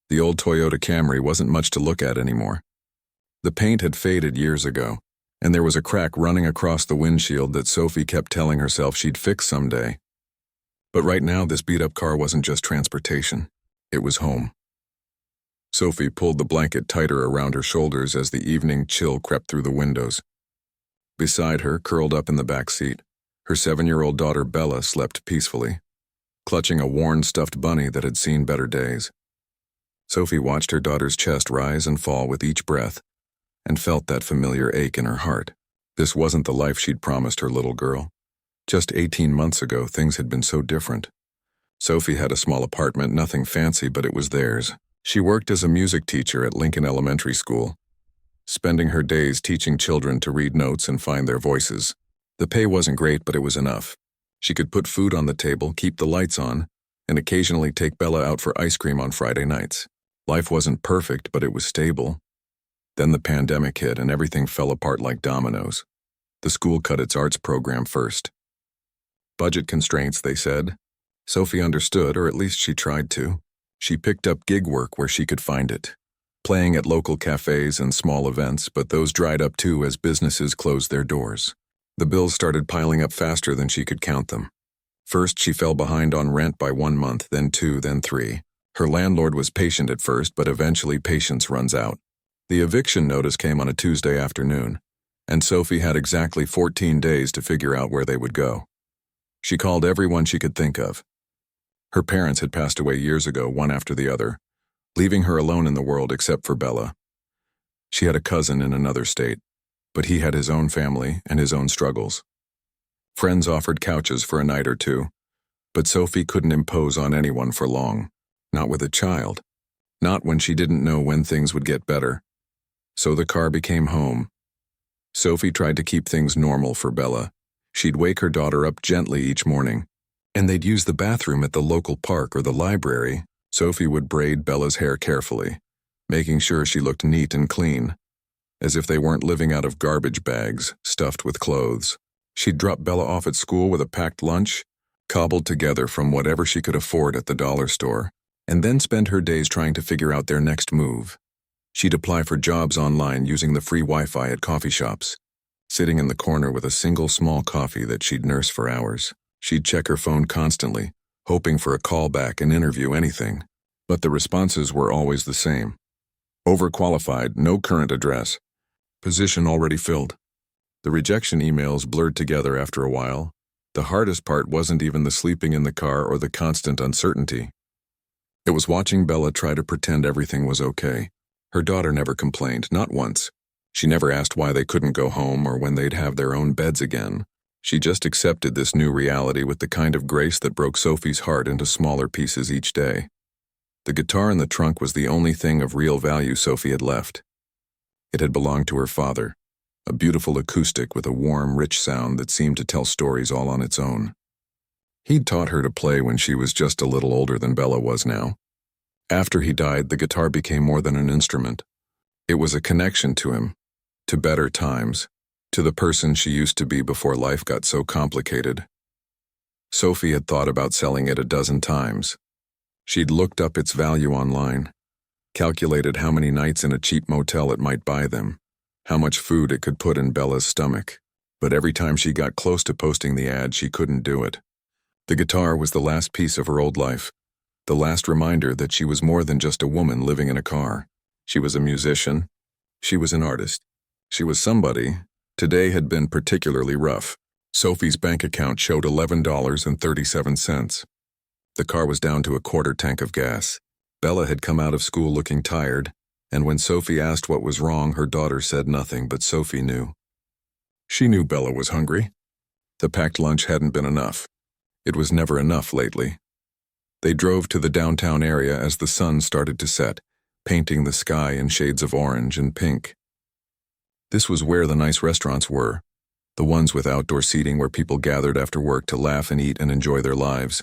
The old Toyota Camry wasn't much to look at anymore. The paint had faded years ago, and there was a crack running across the windshield that Sophie kept telling herself she'd fix someday. But right now, this beat-up car wasn't just transportation. It was home. Sophie pulled the blanket tighter around her shoulders as the evening chill crept through the windows. Beside her, curled up in the back seat, her 7-year-old daughter Bella slept peacefully, clutching a worn stuffed bunny that had seen better days. Sophie watched her daughter's chest rise and fall with each breath, and felt that familiar ache in her heart. This wasn't the life she'd promised her little girl. Just 18 months ago, things had been so different. Sophie had a small apartment, nothing fancy, but it was theirs. She worked as a music teacher at Lincoln Elementary School, spending her days teaching children to read notes and find their voices. The pay wasn't great, but it was enough. She could put food on the table, keep the lights on, and occasionally take Bella out for ice cream on Friday nights. Life wasn't perfect, but it was stable. Then the pandemic hit and everything fell apart like dominoes. The school cut its arts program first. Budget constraints, they said. Sophie understood, or at least she tried to. She picked up gig work where she could find it, playing at local cafes and small events, but those dried up too as businesses closed their doors. The bills started piling up faster than she could count them. First, she fell behind on rent by 1 month, then 2, then 3. Her landlord was patient at first, but eventually patience runs out. The eviction notice came on a Tuesday afternoon, and Sophie had exactly 14 days to figure out where they would go. She called everyone she could think of. Her parents had passed away years ago, one after the other, leaving her alone in the world except for Bella. She had a cousin in another state, but he had his own family and his own struggles. Friends offered couches for a night or two, but Sophie couldn't impose on anyone for long, not with a child, not when she didn't know when things would get better. So the car became home. Sophie tried to keep things normal for Bella. She'd wake her daughter up gently each morning, and they'd use the bathroom at the local park or the library. Sophie would braid Bella's hair carefully, making sure she looked neat and clean, as if they weren't living out of garbage bags stuffed with clothes. She'd drop Bella off at school with a packed lunch, cobbled together from whatever she could afford at the dollar store, and then spend her days trying to figure out their next move. She'd apply for jobs online using the free Wi-Fi at coffee shops, sitting in the corner with a single small coffee that she'd nurse for hours. She'd check her phone constantly, hoping for a call back, an interview, anything. But the responses were always the same. Overqualified, no current address. Position already filled. The rejection emails blurred together after a while. The hardest part wasn't even the sleeping in the car or the constant uncertainty. It was watching Bella try to pretend everything was okay. Her daughter never complained, not once. She never asked why they couldn't go home or when they'd have their own beds again. She just accepted this new reality with the kind of grace that broke Sophie's heart into smaller pieces each day. The guitar in the trunk was the only thing of real value Sophie had left. It had belonged to her father, a beautiful acoustic with a warm, rich sound that seemed to tell stories all on its own. He'd taught her to play when she was just a little older than Bella was now. After he died, the guitar became more than an instrument. It was a connection to him, to better times, to the person she used to be before life got so complicated. Sophie had thought about selling it a dozen times. She'd looked up its value online, calculated how many nights in a cheap motel it might buy them, how much food it could put in Bella's stomach. But every time she got close to posting the ad, she couldn't do it. The guitar was the last piece of her old life, the last reminder that she was more than just a woman living in a car. She was a musician. She was an artist. She was somebody. Today had been particularly rough. Sophie's bank account showed $11.37. The car was down to a quarter tank of gas. Bella had come out of school looking tired, and when Sophie asked what was wrong, her daughter said nothing, but Sophie knew. She knew Bella was hungry. The packed lunch hadn't been enough. It was never enough lately. They drove to the downtown area as the sun started to set, painting the sky in shades of orange and pink. This was where the nice restaurants were, the ones with outdoor seating where people gathered after work to laugh and eat and enjoy their lives.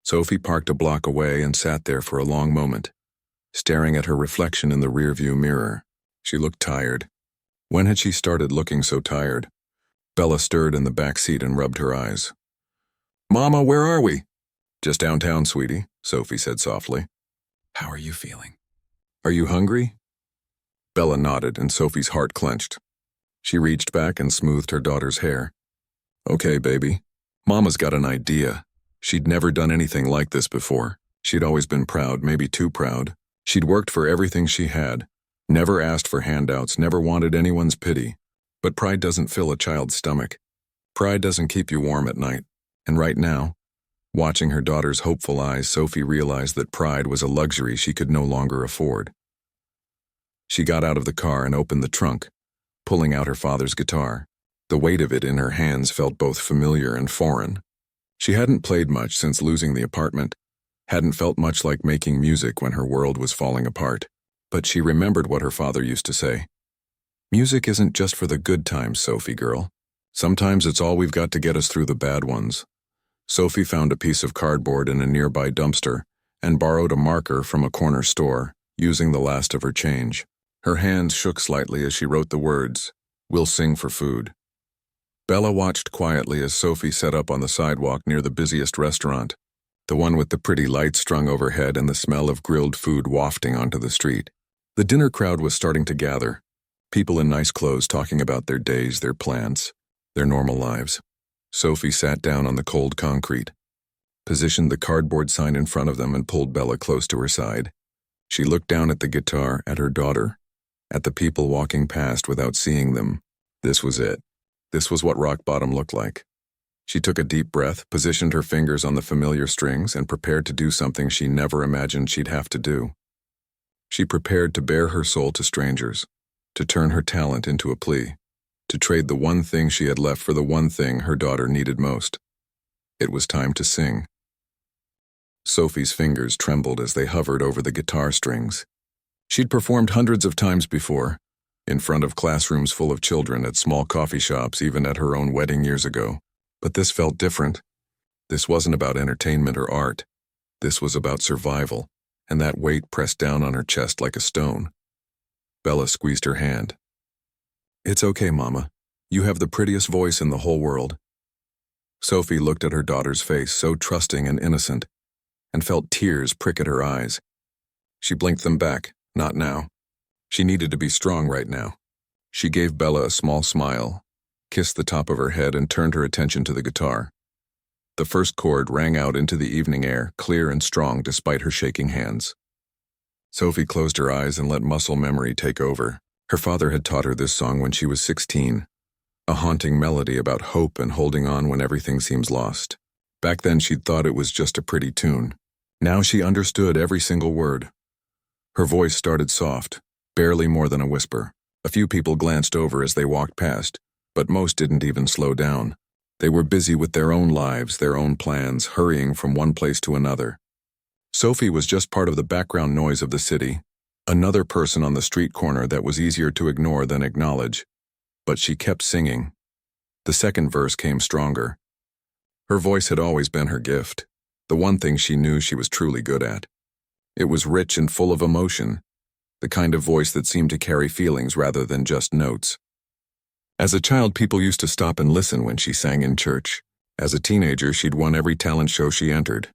Sophie parked a block away and sat there for a long moment, staring at her reflection in the rearview mirror. She looked tired. When had she started looking so tired? Bella stirred in the back seat and rubbed her eyes. "Mama, where are we?" "Just downtown, sweetie," Sophie said softly. How are you feeling? Are you hungry? Bella nodded and Sophie's heart clenched. She reached back and smoothed her daughter's hair. Okay, baby. Mama's got an idea. She'd never done anything like this before. She'd always been proud, maybe too proud. She'd worked for everything she had, never asked for handouts, never wanted anyone's pity. But pride doesn't fill a child's stomach. Pride doesn't keep you warm at night. And right now, watching her daughter's hopeful eyes, Sophie realized that pride was a luxury she could no longer afford. She got out of the car and opened the trunk, pulling out her father's guitar. The weight of it in her hands felt both familiar and foreign. She hadn't played much since losing the apartment, hadn't felt much like making music when her world was falling apart. But she remembered what her father used to say. Music isn't just for the good times, Sophie girl. Sometimes it's all we've got to get us through the bad ones. Sophie found a piece of cardboard in a nearby dumpster and borrowed a marker from a corner store, using the last of her change. Her hands shook slightly as she wrote the words, "We'll sing for food." Bella watched quietly as Sophie set up on the sidewalk near the busiest restaurant, the one with the pretty lights strung overhead and the smell of grilled food wafting onto the street. The dinner crowd was starting to gather, people in nice clothes talking about their days, their plans, their normal lives. Sophie sat down on the cold concrete, positioned the cardboard sign in front of them and pulled Bella close to her side. She looked down at the guitar, at her daughter, at the people walking past without seeing them. This was it. This was what rock bottom looked like. She took a deep breath, positioned her fingers on the familiar strings, and prepared to do something she never imagined she'd have to do. She prepared to bare her soul to strangers, to turn her talent into a plea, to trade the one thing she had left for the one thing her daughter needed most. It was time to sing. Sophie's fingers trembled as they hovered over the guitar strings. She'd performed hundreds of times before, in front of classrooms full of children, at small coffee shops, even at her own wedding years ago. But this felt different. This wasn't about entertainment or art. This was about survival, and that weight pressed down on her chest like a stone. Bella squeezed her hand. "It's okay, Mama. You have the prettiest voice in the whole world." Sophie looked at her daughter's face, so trusting and innocent, and felt tears prick at her eyes. She blinked them back. Not now. She needed to be strong right now. She gave Bella a small smile, kissed the top of her head, and turned her attention to the guitar. The first chord rang out into the evening air, clear and strong despite her shaking hands. Sophie closed her eyes and let muscle memory take over. Her father had taught her this song when she was 16, a haunting melody about hope and holding on when everything seems lost. Back then she'd thought it was just a pretty tune. Now she understood every single word. Her voice started soft, barely more than a whisper. A few people glanced over as they walked past, but most didn't even slow down. They were busy with their own lives, their own plans, hurrying from one place to another. Sophie was just part of the background noise of the city, another person on the street corner that was easier to ignore than acknowledge. But she kept singing. The second verse came stronger. Her voice had always been her gift, the one thing she knew she was truly good at. It was rich and full of emotion, the kind of voice that seemed to carry feelings rather than just notes. As a child, people used to stop and listen when she sang in church. As a teenager, she'd won every talent show she entered.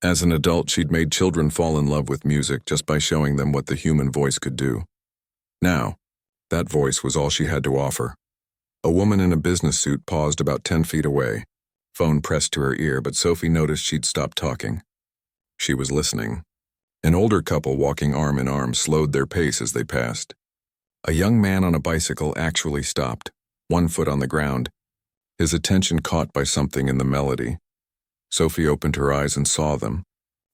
As an adult, she'd made children fall in love with music just by showing them what the human voice could do. Now, that voice was all she had to offer. A woman in a business suit paused about 10 feet away, phone pressed to her ear, but Sophie noticed she'd stopped talking. She was listening. An older couple walking arm in arm slowed their pace as they passed. A young man on a bicycle actually stopped, one foot on the ground, his attention caught by something in the melody. Sophie opened her eyes and saw them,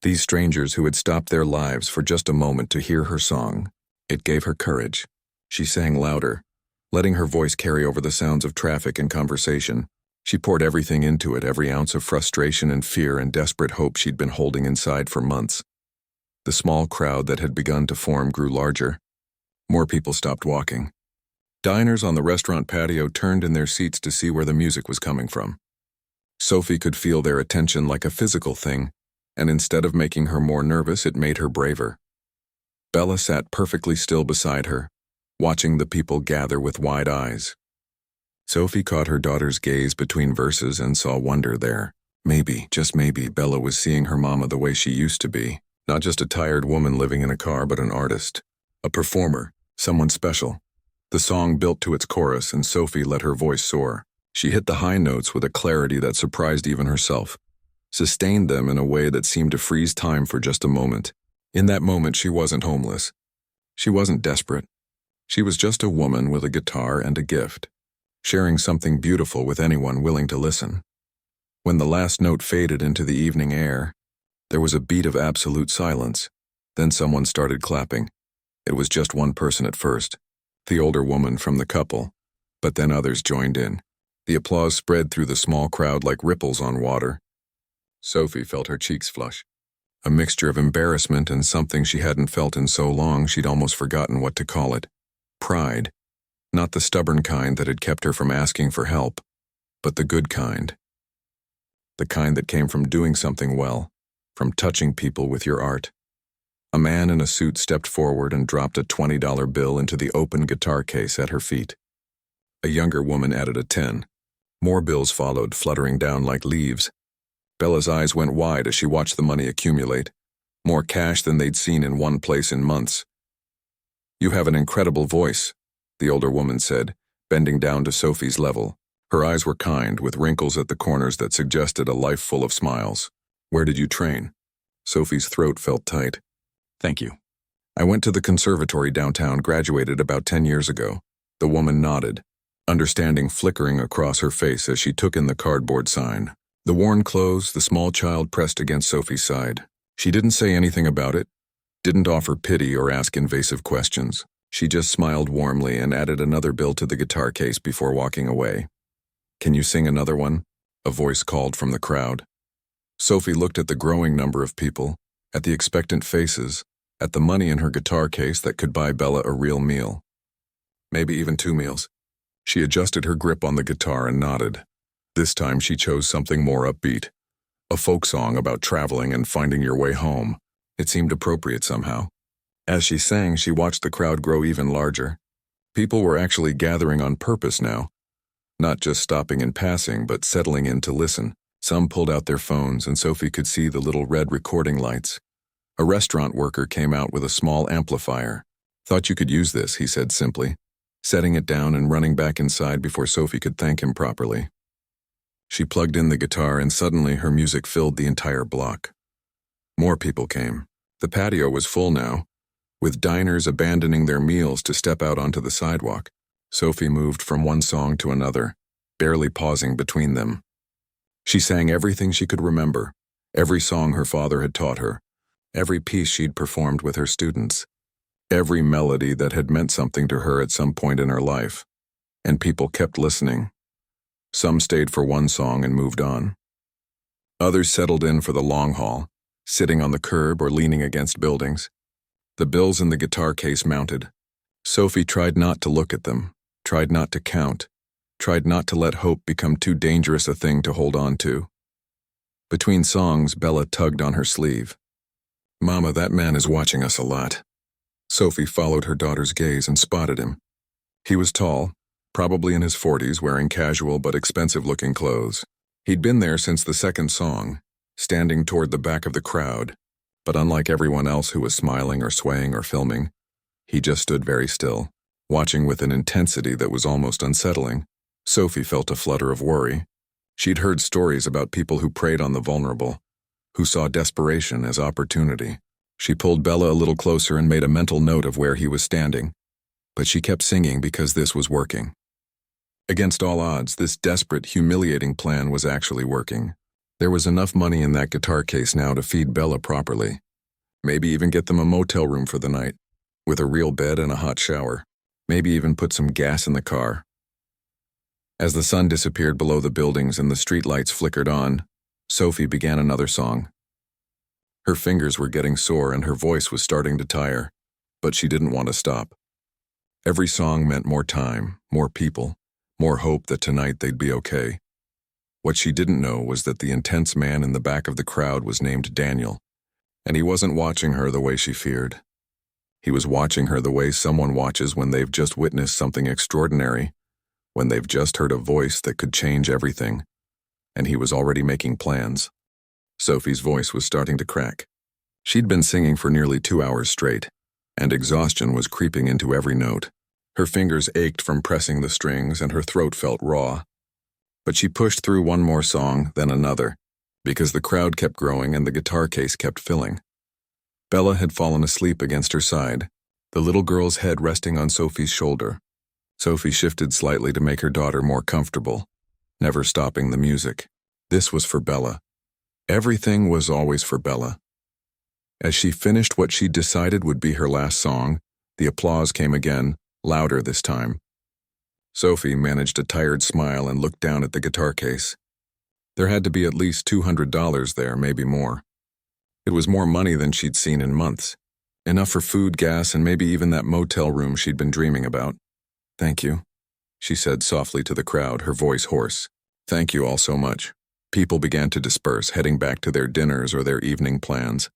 these strangers who had stopped their lives for just a moment to hear her song. It gave her courage. She sang louder, letting her voice carry over the sounds of traffic and conversation. She poured everything into it, every ounce of frustration and fear and desperate hope she'd been holding inside for months. The small crowd that had begun to form grew larger. More people stopped walking. Diners on the restaurant patio turned in their seats to see where the music was coming from. Sophie could feel their attention like a physical thing, and instead of making her more nervous, it made her braver. Bella sat perfectly still beside her, watching the people gather with wide eyes. Sophie caught her daughter's gaze between verses and saw wonder there. Maybe, just maybe, Bella was seeing her mama the way she used to be. Not just a tired woman living in a car, but an artist. A performer. Someone special. The song built to its chorus, and Sophie let her voice soar. She hit the high notes with a clarity that surprised even herself. Sustained them in a way that seemed to freeze time for just a moment. In that moment, she wasn't homeless. She wasn't desperate. She was just a woman with a guitar and a gift, sharing something beautiful with anyone willing to listen. When the last note faded into the evening air, there was a beat of absolute silence. Then someone started clapping. It was just one person at first, the older woman from the couple, but then others joined in. The applause spread through the small crowd like ripples on water. Sophie felt her cheeks flush. A mixture of embarrassment and something she hadn't felt in so long she'd almost forgotten what to call it. Pride. Not the stubborn kind that had kept her from asking for help, but the good kind. The kind that came from doing something well, from touching people with your art. A man in a suit stepped forward and dropped a $20 bill into the open guitar case at her feet. A younger woman added a 10. More bills followed, fluttering down like leaves. Bella's eyes went wide as she watched the money accumulate. More cash than they'd seen in one place in months. "You have an incredible voice," the older woman said, bending down to Sophie's level. Her eyes were kind, with wrinkles at the corners that suggested a life full of smiles. "Where did you train?" Sophie's throat felt tight. "Thank you. I went to the conservatory downtown, graduated about 10 years ago." The woman nodded, understanding flickering across her face as she took in the cardboard sign. The worn clothes, the small child pressed against Sophie's side. She didn't say anything about it, didn't offer pity or ask invasive questions. She just smiled warmly and added another bill to the guitar case before walking away. "Can you sing another one?" a voice called from the crowd. Sophie looked at the growing number of people, at the expectant faces, at the money in her guitar case that could buy Bella a real meal. Maybe even 2 meals. She adjusted her grip on the guitar and nodded. This time she chose something more upbeat. A folk song about traveling and finding your way home. It seemed appropriate somehow. As she sang, she watched the crowd grow even larger. People were actually gathering on purpose now. Not just stopping and passing, but settling in to listen. Some pulled out their phones, and Sophie could see the little red recording lights. A restaurant worker came out with a small amplifier. "Thought you could use this," he said simply, setting it down and running back inside before Sophie could thank him properly. She plugged in the guitar, and suddenly her music filled the entire block. More people came. The patio was full now, with diners abandoning their meals to step out onto the sidewalk. Sophie moved from one song to another, barely pausing between them. She sang everything she could remember, every song her father had taught her, every piece she'd performed with her students, every melody that had meant something to her at some point in her life. And people kept listening. Some stayed for one song and moved on. Others settled in for the long haul, sitting on the curb or leaning against buildings. The bills in the guitar case mounted. Sophie tried not to look at them, tried not to count, tried not to let hope become too dangerous a thing to hold on to. Between songs, Bella tugged on her sleeve. "Mama, that man is watching us a lot." Sophie followed her daughter's gaze and spotted him. He was tall, probably in his 40s, wearing casual but expensive-looking clothes. He'd been there since the second song, standing toward the back of the crowd, but unlike everyone else who was smiling or swaying or filming, he just stood very still, watching with an intensity that was almost unsettling. Sophie felt a flutter of worry. She'd heard stories about people who preyed on the vulnerable, who saw desperation as opportunity. She pulled Bella a little closer and made a mental note of where he was standing, but she kept singing because this was working. Against all odds, this desperate, humiliating plan was actually working. There was enough money in that guitar case now to feed Bella properly. Maybe even get them a motel room for the night, with a real bed and a hot shower. Maybe even put some gas in the car. As the sun disappeared below the buildings and the streetlights flickered on, Sophie began another song. Her fingers were getting sore and her voice was starting to tire, but she didn't want to stop. Every song meant more time, more people, more hope that tonight they'd be okay. What she didn't know was that the intense man in the back of the crowd was named Daniel, and he wasn't watching her the way she feared. He was watching her the way someone watches when they've just witnessed something extraordinary, when they've just heard a voice that could change everything, and he was already making plans. Sophie's voice was starting to crack. She'd been singing for nearly 2 hours straight, and exhaustion was creeping into every note. Her fingers ached from pressing the strings and her throat felt raw. But she pushed through one more song, then another, because the crowd kept growing and the guitar case kept filling. Bella had fallen asleep against her side, the little girl's head resting on Sophie's shoulder. Sophie shifted slightly to make her daughter more comfortable, never stopping the music. This was for Bella. Everything was always for Bella. As she finished what she decided would be her last song, the applause came again, louder this time. Sophie managed a tired smile and looked down at the guitar case. There had to be at least $200 there, maybe more. It was more money than she'd seen in months. Enough for food, gas, and maybe even that motel room she'd been dreaming about. "Thank you," she said softly to the crowd, her voice hoarse. "Thank you all so much." People began to disperse, heading back to their dinners or their evening plans.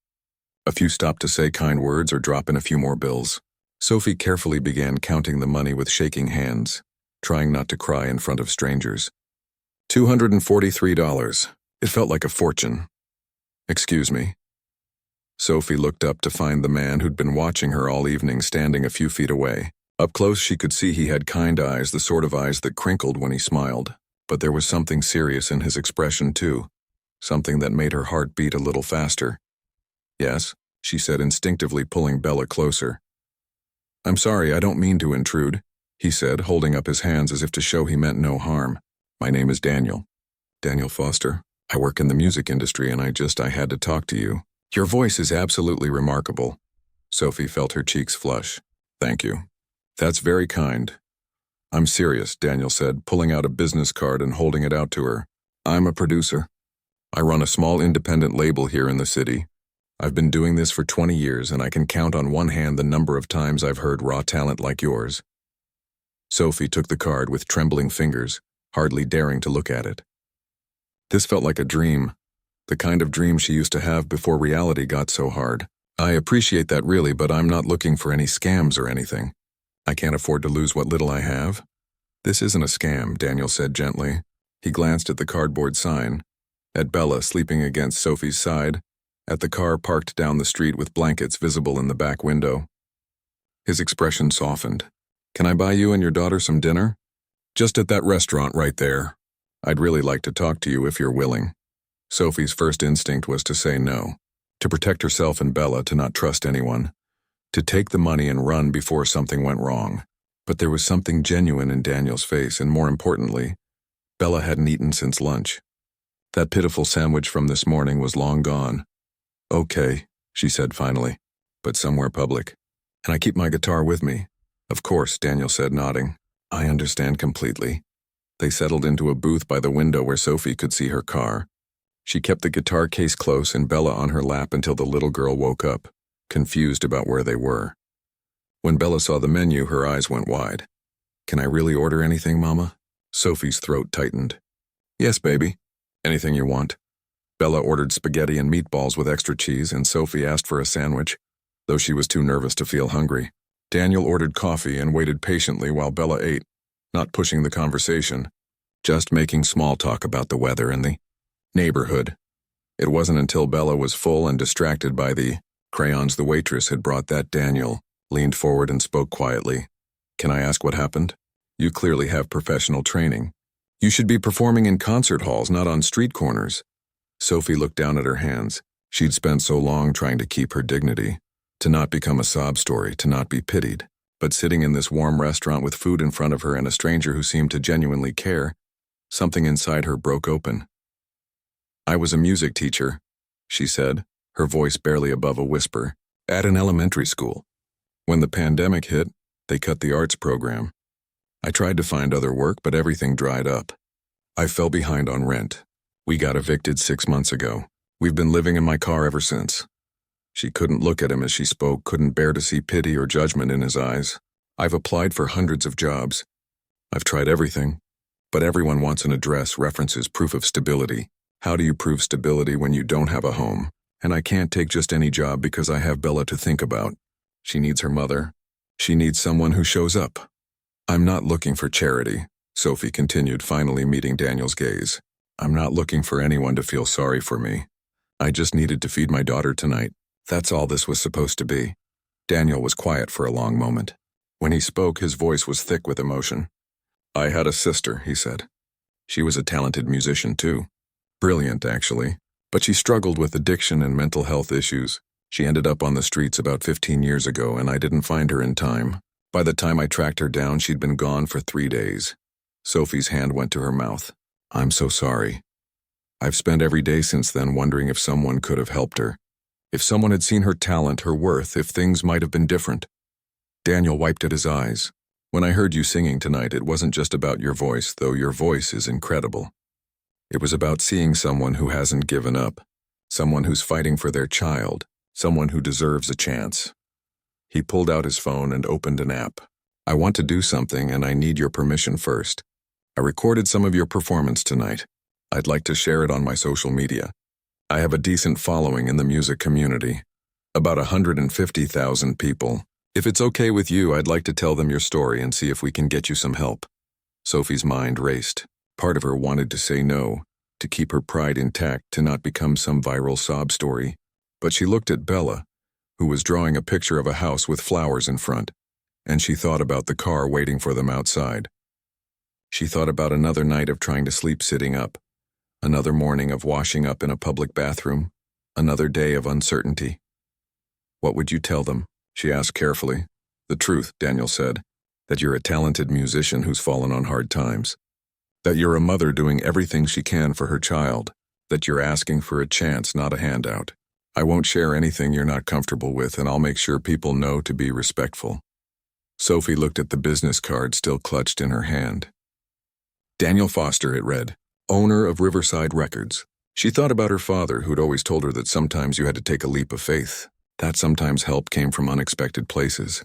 A few stopped to say kind words or drop in a few more bills. Sophie carefully began counting the money with shaking hands, trying not to cry in front of strangers. $243. It felt like a fortune. "Excuse me." Sophie looked up to find the man who'd been watching her all evening standing a few feet away. Up close she could see he had kind eyes, the sort of eyes that crinkled when he smiled. But there was something serious in his expression too, something that made her heart beat a little faster. "Yes," she said, instinctively pulling Bella closer. "I'm sorry, I don't mean to intrude," he said, holding up his hands as if to show he meant no harm. "My name is Daniel. Daniel Foster. I work in the music industry and I had to talk to you. Your voice is absolutely remarkable." Sophie felt her cheeks flush. "Thank you. That's very kind." "I'm serious," Daniel said, pulling out a business card and holding it out to her. "I'm a producer. I run a small independent label here in the city. I've been doing this for 20 years and I can count on one hand the number of times I've heard raw talent like yours." Sophie took the card with trembling fingers, hardly daring to look at it. This felt like a dream, the kind of dream she used to have before reality got so hard. "I appreciate that really, but I'm not looking for any scams or anything. I can't afford to lose what little I have." "This isn't a scam," Daniel said gently. He glanced at the cardboard sign, at Bella sleeping against Sophie's side, at the car parked down the street with blankets visible in the back window. His expression softened. "Can I buy you and your daughter some dinner? Just at that restaurant right there. I'd really like to talk to you if you're willing." Sophie's first instinct was to say no, to protect herself and Bella, to not trust anyone, to take the money and run before something went wrong. But there was something genuine in Daniel's face, and more importantly, Bella hadn't eaten since lunch. That pitiful sandwich from this morning was long gone. "Okay," she said finally, "but somewhere public. And I keep my guitar with me." "Of course," Daniel said, nodding. "I understand completely." They settled into a booth by the window where Sophie could see her car. She kept the guitar case close and Bella on her lap until the little girl woke up, confused about where they were. When Bella saw the menu, her eyes went wide. "Can I really order anything, Mama?" Sophie's throat tightened. "Yes, baby. Anything you want." Bella ordered spaghetti and meatballs with extra cheese, and Sophie asked for a sandwich, though she was too nervous to feel hungry. Daniel ordered coffee and waited patiently while Bella ate, not pushing the conversation, just making small talk about the weather and the neighborhood. It wasn't until Bella was full and distracted by the crayons the waitress had brought that Daniel leaned forward and spoke quietly. "Can I ask what happened? You clearly have professional training. You should be performing in concert halls, not on street corners." Sophie looked down at her hands. She'd spent so long trying to keep her dignity, to not become a sob story, to not be pitied. But sitting in this warm restaurant with food in front of her and a stranger who seemed to genuinely care, something inside her broke open. "I was a music teacher," she said, her voice barely above a whisper, "at an elementary school. When the pandemic hit, they cut the arts program. I tried to find other work, but everything dried up. I fell behind on rent. We got evicted 6 months ago. We've been living in my car ever since." She couldn't look at him as she spoke, couldn't bear to see pity or judgment in his eyes. "I've applied for hundreds of jobs. I've tried everything, but everyone wants an address, references, proof of stability. How do you prove stability when you don't have a home? And I can't take just any job because I have Bella to think about. She needs her mother. She needs someone who shows up." "I'm not looking for charity," Sophie continued, finally meeting Daniel's gaze. "I'm not looking for anyone to feel sorry for me. I just needed to feed my daughter tonight. That's all this was supposed to be. Daniel was quiet for a long moment. When he spoke, his voice was thick with emotion. I had a sister, he said. She was a talented musician, too. Brilliant, actually. But she struggled with addiction and mental health issues. She ended up on the streets about 15 years ago, and I didn't find her in time. By the time I tracked her down, she'd been gone for 3 days. Sophie's hand went to her mouth. I'm so sorry. I've spent every day since then wondering if someone could have helped her. If someone had seen her talent, her worth, if things might have been different. Daniel wiped at his eyes. When I heard you singing tonight, it wasn't just about your voice, though your voice is incredible. It was about seeing someone who hasn't given up, someone who's fighting for their child, someone who deserves a chance. He pulled out his phone and opened an app. I want to do something, and I need your permission first. I recorded some of your performance tonight. I'd like to share it on my social media. I have a decent following in the music community, about 150,000 people. If it's okay with you, I'd like to tell them your story and see if we can get you some help. Sophie's mind raced. Part of her wanted to say no, to keep her pride intact, to not become some viral sob story. But she looked at Bella, who was drawing a picture of a house with flowers in front, and she thought about the car waiting for them outside. She thought about another night of trying to sleep sitting up, another morning of washing up in a public bathroom, another day of uncertainty. What would you tell them? She asked carefully. The truth, Daniel said, that you're a talented musician who's fallen on hard times, that you're a mother doing everything she can for her child, that you're asking for a chance, not a handout. I won't share anything you're not comfortable with, and I'll make sure people know to be respectful. Sophie looked at the business card still clutched in her hand. Daniel Foster, it read, owner of Riverside Records. She thought about her father, who'd always told her that sometimes you had to take a leap of faith, that sometimes help came from unexpected places.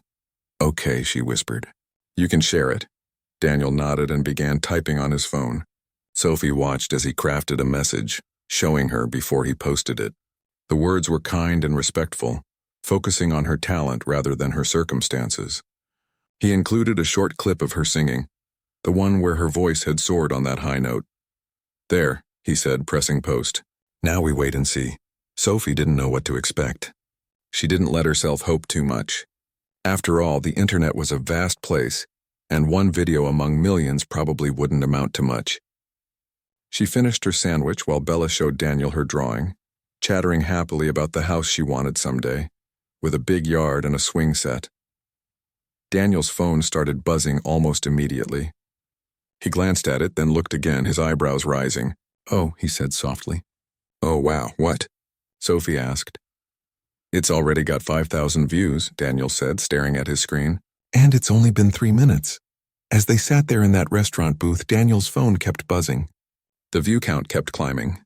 Okay, she whispered. You can share it. Daniel nodded and began typing on his phone. Sophie watched as he crafted a message, showing her before he posted it. The words were kind and respectful, focusing on her talent rather than her circumstances. He included a short clip of her singing, the one where her voice had soared on that high note. There, he said, pressing post. Now we wait and see. Sophie didn't know what to expect. She didn't let herself hope too much. After all, the internet was a vast place, and one video among millions probably wouldn't amount to much. She finished her sandwich while Bella showed Daniel her drawing, chattering happily about the house she wanted someday, with a big yard and a swing set. Daniel's phone started buzzing almost immediately. He glanced at it, then looked again, his eyebrows rising. Oh, he said softly. Oh, wow, what? Sophie asked. It's already got 5,000 views, Daniel said, staring at his screen. And it's only been 3 minutes. As they sat there in that restaurant booth, Daniel's phone kept buzzing. The view count kept climbing.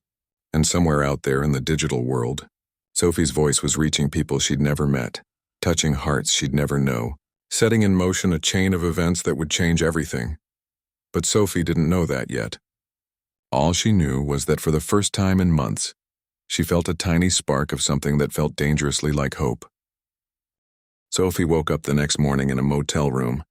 And somewhere out there in the digital world, Sophie's voice was reaching people she'd never met, touching hearts she'd never know, setting in motion a chain of events that would change everything. But Sophie didn't know that yet. All she knew was that for the first time in months, she felt a tiny spark of something that felt dangerously like hope. Sophie woke up the next morning in a motel room,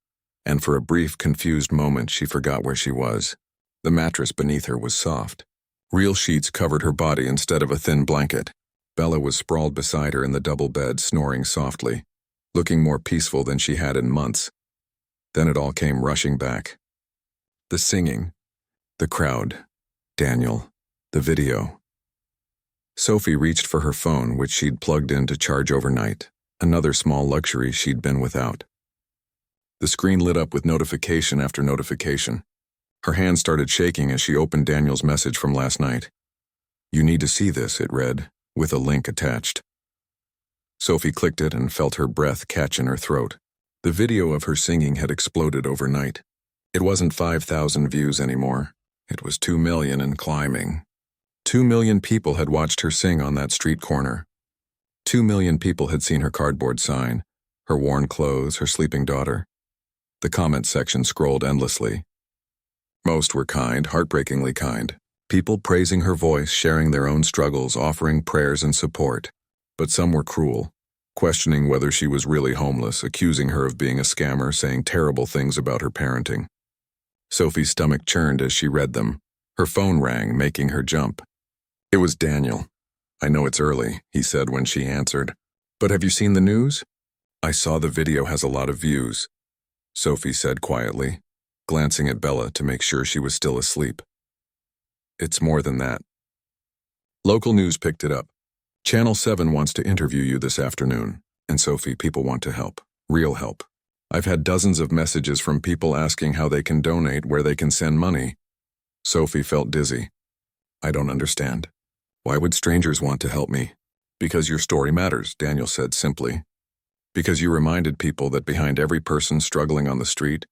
and for a brief, confused moment she forgot where she was. The mattress beneath her was soft. Real sheets covered her body instead of a thin blanket. Bella was sprawled beside her in the double bed, snoring softly, looking more peaceful than she had in months. Then it all came rushing back. The singing, the crowd, Daniel, the video. Sophie reached for her phone, which she'd plugged in to charge overnight, another small luxury she'd been without. The screen lit up with notification after notification. Her hand started shaking as she opened Daniel's message from last night. You need to see this, it read, with a link attached. Sophie clicked it and felt her breath catch in her throat. The video of her singing had exploded overnight. It wasn't 5,000 views anymore. It was 2 million and climbing. 2 million people had watched her sing on that street corner. 2 million people had seen her cardboard sign, her worn clothes, her sleeping daughter. The comment section scrolled endlessly. Most were kind, heartbreakingly kind. People praising her voice, sharing their own struggles, offering prayers and support. But some were cruel, questioning whether she was really homeless, accusing her of being a scammer, saying terrible things about her parenting. Sophie's stomach churned as she read them. Her phone rang, making her jump. It was Daniel. I know it's early, he said when she answered. But have you seen the news? I saw the video has a lot of views, Sophie said quietly, glancing at Bella to make sure she was still asleep. It's more than that. Local news picked it up. Channel 7 wants to interview you this afternoon. And Sophie, people want to help. Real help. I've had dozens of messages from people asking how they can donate, where they can send money. Sophie felt dizzy. I don't understand. Why would strangers want to help me? Because your story matters, Daniel said simply. Because you reminded people that behind every person struggling on the street,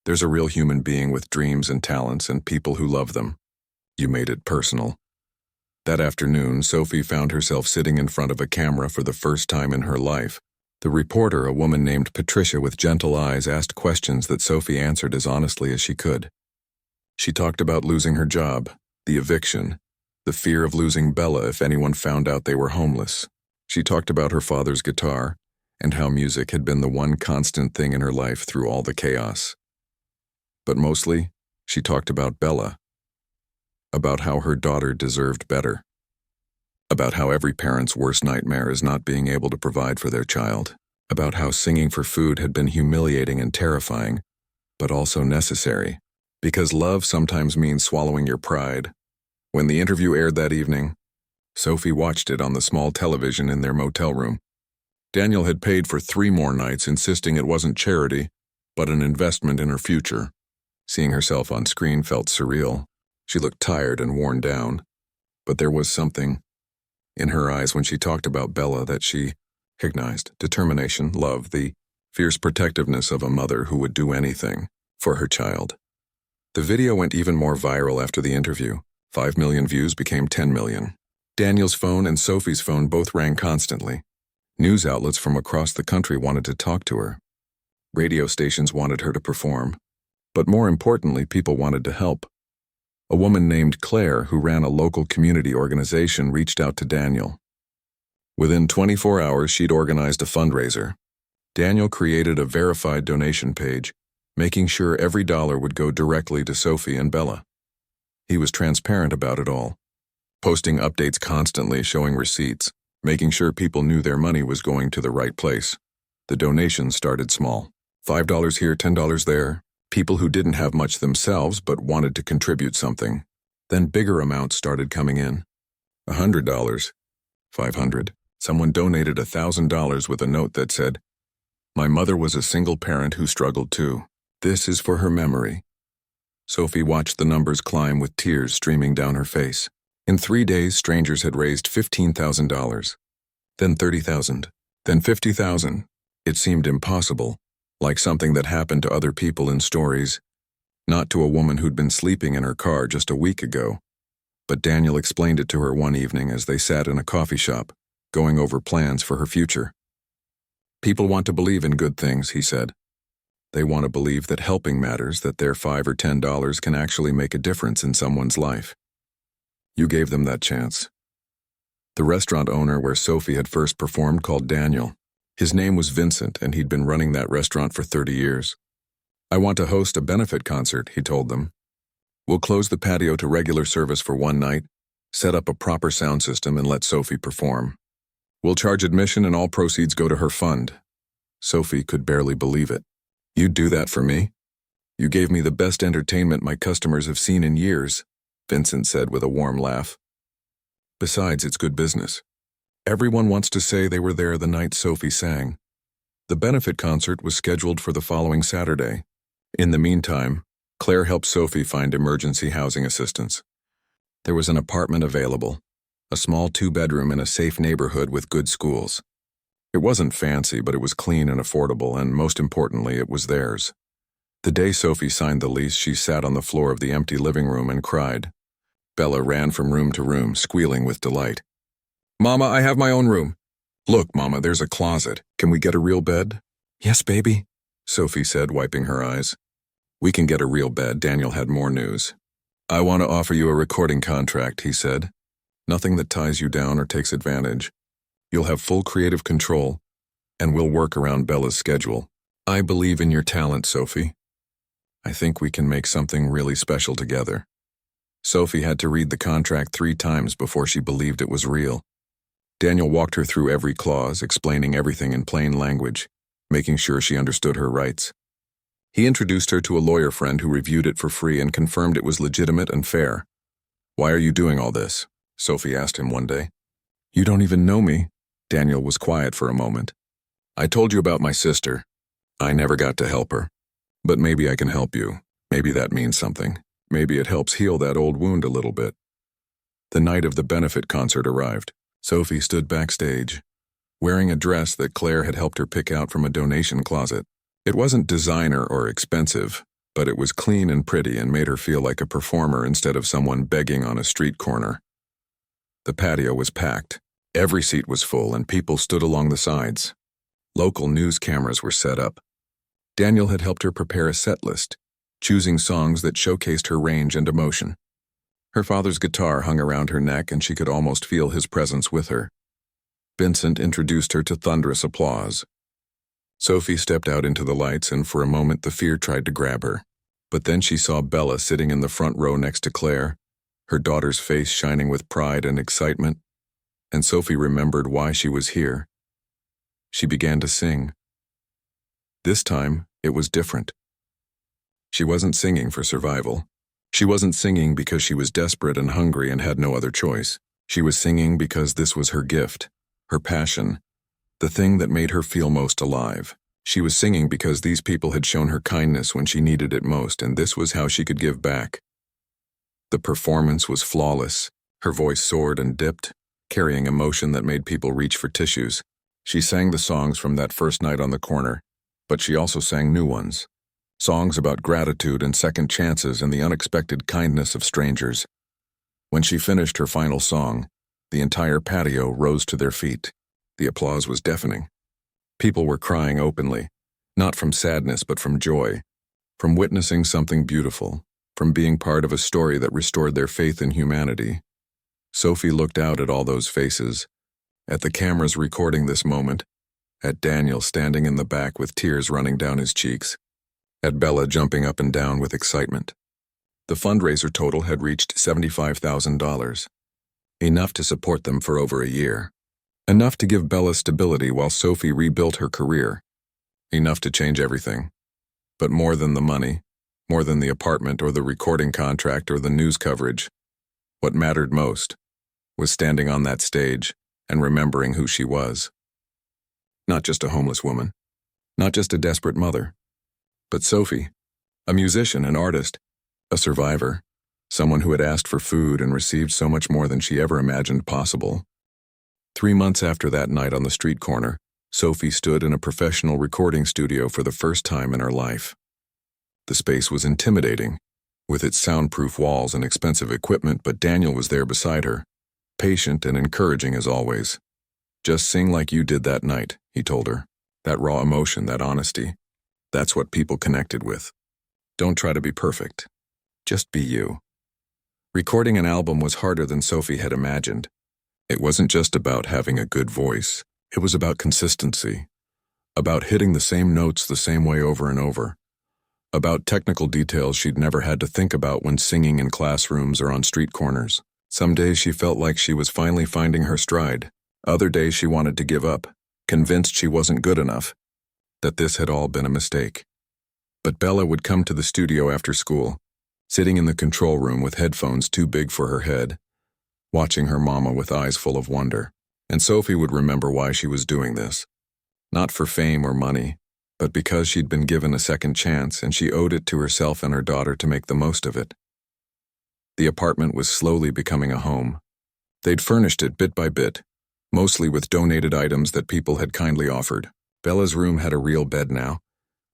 there's a real human being with dreams and talents and people who love them. You made it personal. That afternoon, Sophie found herself sitting in front of a camera for the first time in her life. The reporter, a woman named Patricia with gentle eyes, asked questions that Sophie answered as honestly as she could. She talked about losing her job, the eviction, the fear of losing Bella if anyone found out they were homeless. She talked about her father's guitar and how music had been the one constant thing in her life through all the chaos. But mostly, she talked about Bella, about how her daughter deserved better, about how every parent's worst nightmare is not being able to provide for their child, about how singing for food had been humiliating and terrifying, but also necessary, because love sometimes means swallowing your pride. When the interview aired that evening, Sophie watched it on the small television in their motel room. Daniel had paid for 3 more nights, insisting it wasn't charity, but an investment in her future. Seeing herself on screen felt surreal. She looked tired and worn down, but there was something in her eyes when she talked about Bella that she recognized: determination, love, the fierce protectiveness of a mother who would do anything for her child. The video went even more viral after the interview. 5 million views became 10 million. Daniel's phone and Sophie's phone both rang constantly. News outlets from across the country wanted to talk to her. Radio stations wanted her to perform. But more importantly, people wanted to help. A woman named Claire, who ran a local community organization, reached out to Daniel. Within 24 hours, she'd organized a fundraiser. Daniel created a verified donation page, making sure every dollar would go directly to Sophie and Bella. He was transparent about it all, posting updates constantly, showing receipts, making sure people knew their money was going to the right place. The donations started small. $5 here, $10 there. People who didn't have much themselves but wanted to contribute something. Then bigger amounts started coming in. $100, $500. Someone donated $1,000 with a note that said, "My mother was a single parent who struggled too. This is for her memory." Sophie watched the numbers climb with tears streaming down her face. In 3 days, strangers had raised $15,000, then $30,000, then $50,000. It seemed impossible, like something that happened to other people in stories, not to a woman who'd been sleeping in her car just a week ago. But Daniel explained it to her one evening as they sat in a coffee shop, going over plans for her future. People want to believe in good things, he said. They want to believe that helping matters, that their $5 or $10 can actually make a difference in someone's life. You gave them that chance. The restaurant owner where Sophie had first performed called Daniel. His name was Vincent, and he'd been running that restaurant for 30 years. "I want to host a benefit concert," he told them. "We'll close the patio to regular service for 1 night, set up a proper sound system, and let Sophie perform. We'll charge admission and all proceeds go to her fund." Sophie could barely believe it. "You'd do that for me? You gave me the best entertainment my customers have seen in years," Vincent said with a warm laugh. "Besides, it's good business. Everyone wants to say they were there the night Sophie sang." The benefit concert was scheduled for the following Saturday. In the meantime, Claire helped Sophie find emergency housing assistance. There was an apartment available, a small 2-bedroom in a safe neighborhood with good schools. It wasn't fancy, but it was clean and affordable, and most importantly, it was theirs. The day Sophie signed the lease, she sat on the floor of the empty living room and cried. Bella ran from room to room, squealing with delight. "Mama, I have my own room." "Look, Mama, there's a closet. Can we get a real bed?" "Yes, baby," Sophie said, wiping her eyes. "We can get a real bed." Daniel had more news. "I want to offer you a recording contract," he said. "Nothing that ties you down or takes advantage. You'll have full creative control, and we'll work around Bella's schedule. I believe in your talent, Sophie. I think we can make something really special together." Sophie had to read the contract 3 times before she believed it was real. Daniel walked her through every clause, explaining everything in plain language, making sure she understood her rights. He introduced her to a lawyer friend who reviewed it for free and confirmed it was legitimate and fair. "Why are you doing all this?" Sophie asked him one day. "You don't even know me." Daniel was quiet for a moment. "I told you about my sister. I never got to help her. But maybe I can help you. Maybe that means something. Maybe it helps heal that old wound a little bit." The night of the benefit concert arrived. Sophie stood backstage, wearing a dress that Claire had helped her pick out from a donation closet. It wasn't designer or expensive, but it was clean and pretty and made her feel like a performer instead of someone begging on a street corner. The patio was packed. Every seat was full and people stood along the sides. Local news cameras were set up. Daniel had helped her prepare a set list, choosing songs that showcased her range and emotion. Her father's guitar hung around her neck and she could almost feel his presence with her. Vincent introduced her to thunderous applause. Sophie stepped out into the lights and for a moment the fear tried to grab her. But then she saw Bella sitting in the front row next to Claire, her daughter's face shining with pride and excitement, and Sophie remembered why she was here. She began to sing. This time, it was different. She wasn't singing for survival. She wasn't singing because she was desperate and hungry and had no other choice. She was singing because this was her gift, her passion, the thing that made her feel most alive. She was singing because these people had shown her kindness when she needed it most, and this was how she could give back. The performance was flawless. Her voice soared and dipped, carrying emotion that made people reach for tissues. She sang the songs from that first night on the corner, but she also sang new ones. Songs about gratitude and second chances and the unexpected kindness of strangers. When she finished her final song, the entire patio rose to their feet. The applause was deafening. People were crying openly, not from sadness but from joy, from witnessing something beautiful, from being part of a story that restored their faith in humanity. Sophie looked out at all those faces, at the cameras recording this moment, at Daniel standing in the back with tears running down his cheeks, at Bella jumping up and down with excitement. The fundraiser total had reached $75,000, enough to support them for over a year, enough to give Bella stability while Sophie rebuilt her career, enough to change everything. But more than the money, more than the apartment or the recording contract or the news coverage, what mattered most was standing on that stage and remembering who she was. Not just a homeless woman, not just a desperate mother, but Sophie, a musician, an artist, a survivor, someone who had asked for food and received so much more than she ever imagined possible. 3 months after that night on the street corner, Sophie stood in a professional recording studio for the first time in her life. The space was intimidating, with its soundproof walls and expensive equipment, but Daniel was there beside her, patient and encouraging as always. "Just sing like you did that night," he told her. "That raw emotion, that honesty. That's what people connected with. Don't try to be perfect. Just be you." Recording an album was harder than Sophie had imagined. It wasn't just about having a good voice. It was about consistency, about hitting the same notes the same way over and over, about technical details she'd never had to think about when singing in classrooms or on street corners. Some days she felt like she was finally finding her stride. Other days she wanted to give up, convinced she wasn't good enough, that this had all been a mistake. But Bella would come to the studio after school, sitting in the control room with headphones too big for her head, watching her mama with eyes full of wonder. And Sophie would remember why she was doing this. Not for fame or money, but because she'd been given a second chance and she owed it to herself and her daughter to make the most of it. The apartment was slowly becoming a home. They'd furnished it bit by bit, mostly with donated items that people had kindly offered. Bella's room had a real bed now,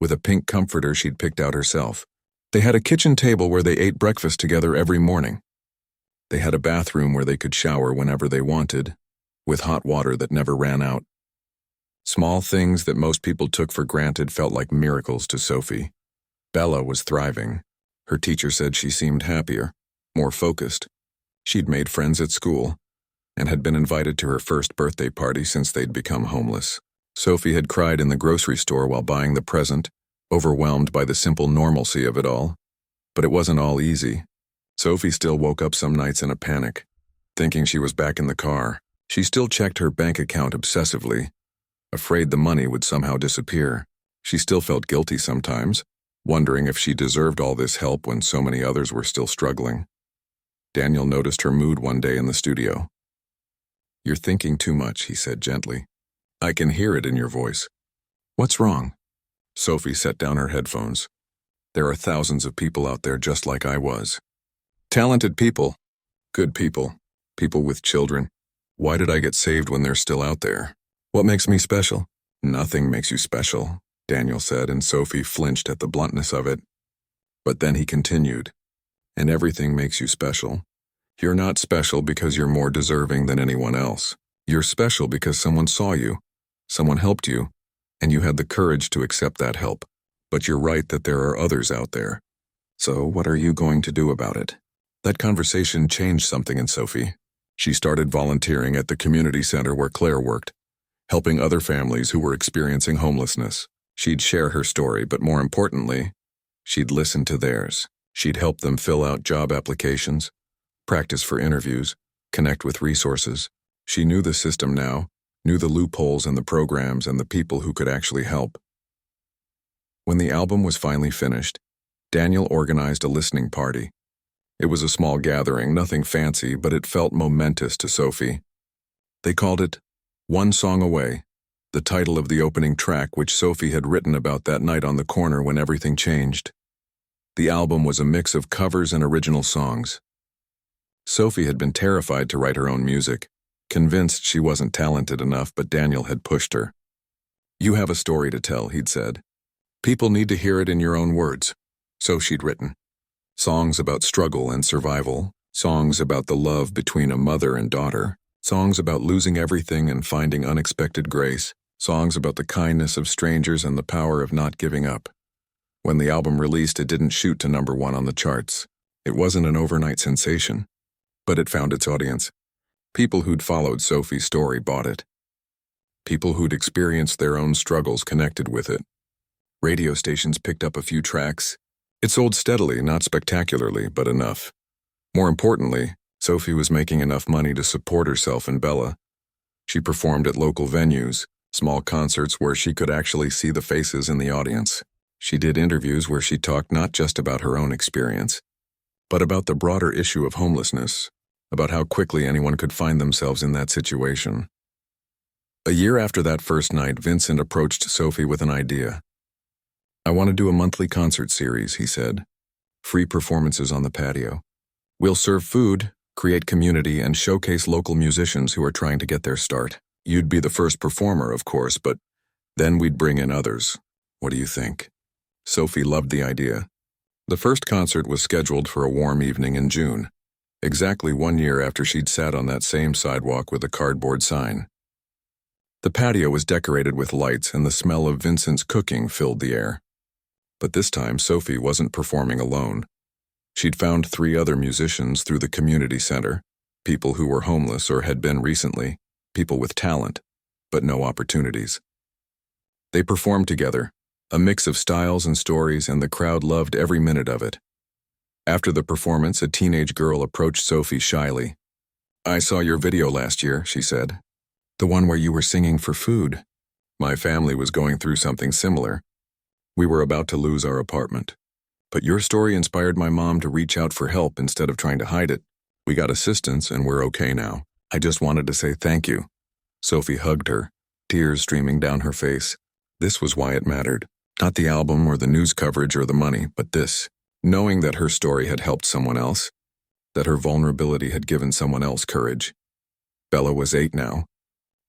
with a pink comforter she'd picked out herself. They had a kitchen table where they ate breakfast together every morning. They had a bathroom where they could shower whenever they wanted, with hot water that never ran out. Small things that most people took for granted felt like miracles to Sophie. Bella was thriving. Her teacher said she seemed happier, more focused. She'd made friends at school, and had been invited to her first birthday party since they'd become homeless. Sophie had cried in the grocery store while buying the present, overwhelmed by the simple normalcy of it all. But it wasn't all easy. Sophie still woke up some nights in a panic, thinking she was back in the car, She still checked her bank account obsessively, afraid the money would somehow disappear. She still felt guilty sometimes, wondering if she deserved all this help when so many others were still struggling. Daniel noticed her mood one day in the studio. "You're thinking too much," he said gently. "I can hear it in your voice." "What's wrong?" Sophie set down her headphones. "There are thousands of people out there just like I was. Talented people, good people, people with children. Why did I get saved when they're still out there? What makes me special?" "Nothing makes you special," Daniel said, and Sophie flinched at the bluntness of it. But then he continued, "And everything makes you special. You're not special because you're more deserving than anyone else. You're special because someone saw you, someone helped you, and you had the courage to accept that help. But you're right that there are others out there. So what are you going to do about it?" That conversation changed something in Sophie. She started volunteering at the community center where Claire worked, helping other families who were experiencing homelessness. She'd share her story, but more importantly, she'd listen to theirs. She'd help them fill out job applications, practice for interviews, connect with resources. She knew the system now, knew the loopholes in the programs and the people who could actually help. When the album was finally finished, Daniel organized a listening party. It was a small gathering, nothing fancy, but it felt momentous to Sophie. They called it "One Song Away," the title of the opening track which Sophie had written about that night on the corner when everything changed. The album was a mix of covers and original songs. Sophie had been terrified to write her own music, convinced she wasn't talented enough, but Daniel had pushed her. "You have a story to tell," he'd said. "People need to hear it in your own words." So she'd written songs about struggle and survival, songs about the love between a mother and daughter, songs about losing everything and finding unexpected grace, songs about the kindness of strangers and the power of not giving up. When the album released, it didn't shoot to #1 on the charts. It wasn't an overnight sensation, but it found its audience. People who'd followed Sophie's story bought it. People who'd experienced their own struggles connected with it. Radio stations picked up a few tracks. It sold steadily, not spectacularly, but enough. More importantly, Sophie was making enough money to support herself and Bella. She performed at local venues, small concerts where she could actually see the faces in the audience. She did interviews where she talked not just about her own experience, but about the broader issue of homelessness, about how quickly anyone could find themselves in that situation. A year after that first night, Vincent approached Sophie with an idea. "I want to do a monthly concert series," he said. "Free performances on the patio. We'll serve food, create community, and showcase local musicians who are trying to get their start. You'd be the first performer, of course, but then we'd bring in others. What do you think?" Sophie loved the idea. The first concert was scheduled for a warm evening in June, exactly 1 year after she'd sat on that same sidewalk with a cardboard sign. The patio was decorated with lights, and the smell of Vincent's cooking filled the air. But this time, Sophie wasn't performing alone. She'd found 3 other musicians through the community center, people who were homeless or had been recently, people with talent, but no opportunities. They performed together, a mix of styles and stories, and the crowd loved every minute of it. After the performance, a teenage girl approached Sophie shyly. "I saw your video last year," she said. "The one where you were singing for food. My family was going through something similar. We were about to lose our apartment. But your story inspired my mom to reach out for help instead of trying to hide it. We got assistance and we're okay now. I just wanted to say thank you." Sophie hugged her, tears streaming down her face. This was why it mattered. Not the album or the news coverage or the money, but this. Knowing that her story had helped someone else, that her vulnerability had given someone else courage. Bella was 8 now,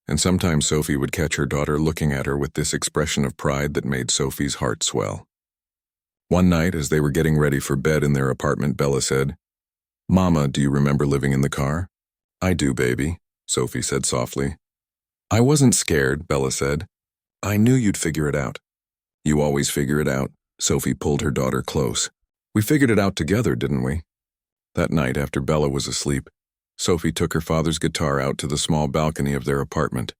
and sometimes Sophie would catch her daughter looking at her with this expression of pride that made Sophie's heart swell. One night, as they were getting ready for bed in their apartment, Bella said, "Mama, do you remember living in the car?" "I do, baby," Sophie said softly. "I wasn't scared," Bella said. "I knew you'd figure it out." "You always figure it out." Sophie pulled her daughter close. "We figured it out together, didn't we?" That night, after Bella was asleep, Sophie took her father's guitar out to the small balcony of their apartment.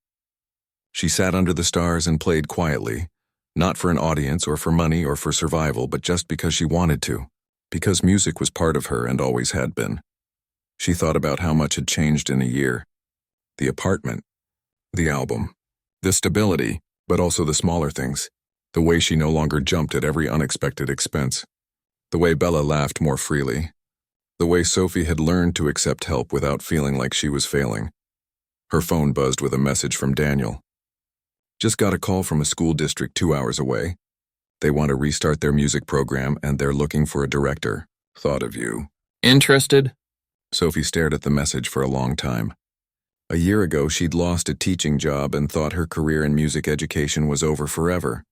She sat under the stars and played quietly, not for an audience or for money or for survival, but just because she wanted to, because music was part of her and always had been. She thought about how much had changed in a year. the apartment, the album, the stability, but also the smaller things, the way she no longer jumped at every unexpected expense, the way Bella laughed more freely, the way Sophie had learned to accept help without feeling like she was failing. Her phone buzzed with a message from Daniel. Just got a call from a school district 2 hours away. They want to restart their music program and they're looking for a director. Thought of you. Interested? Sophie stared at the message for a long time. A year ago, she'd lost a teaching job and thought her career in music education was over forever.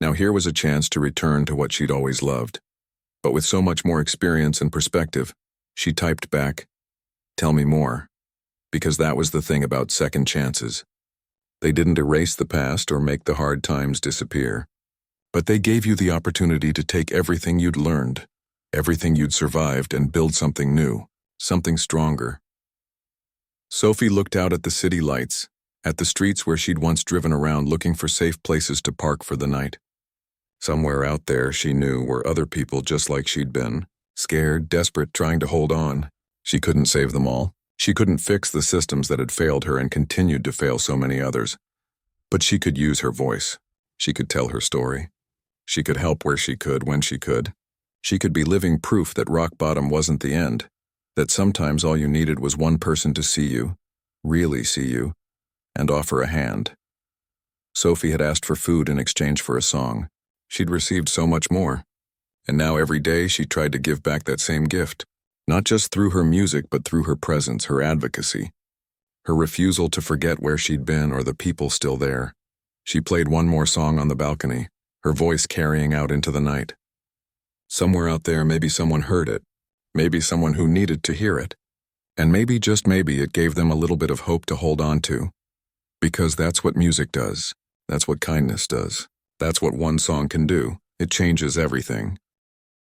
Now here was a chance to return to what she'd always loved. But with so much more experience and perspective, she typed back, "Tell me more." Because that was the thing about second chances. They didn't erase the past or make the hard times disappear. But they gave you the opportunity to take everything you'd learned, everything you'd survived, and build something new, something stronger. Sophie looked out at the city lights, at the streets where she'd once driven around looking for safe places to park for the night. Somewhere out there, she knew, were other people just like she'd been, scared, desperate, trying to hold on. She couldn't save them all. She couldn't fix the systems that had failed her and continued to fail so many others. But she could use her voice. She could tell her story. She could help where she could, when she could. She could be living proof that rock bottom wasn't the end, that sometimes all you needed was one person to see you, really see you, and offer a hand. Sophie had asked for food in exchange for a song. She'd received so much more. And now every day she tried to give back that same gift, not just through her music but through her presence, her advocacy, her refusal to forget where she'd been or the people still there. She played one more song on the balcony, her voice carrying out into the night. Somewhere out there, maybe someone heard it, maybe someone who needed to hear it, and maybe, just maybe, it gave them a little bit of hope to hold on to. Because that's what music does. That's what kindness does. That's what one song can do. It changes everything.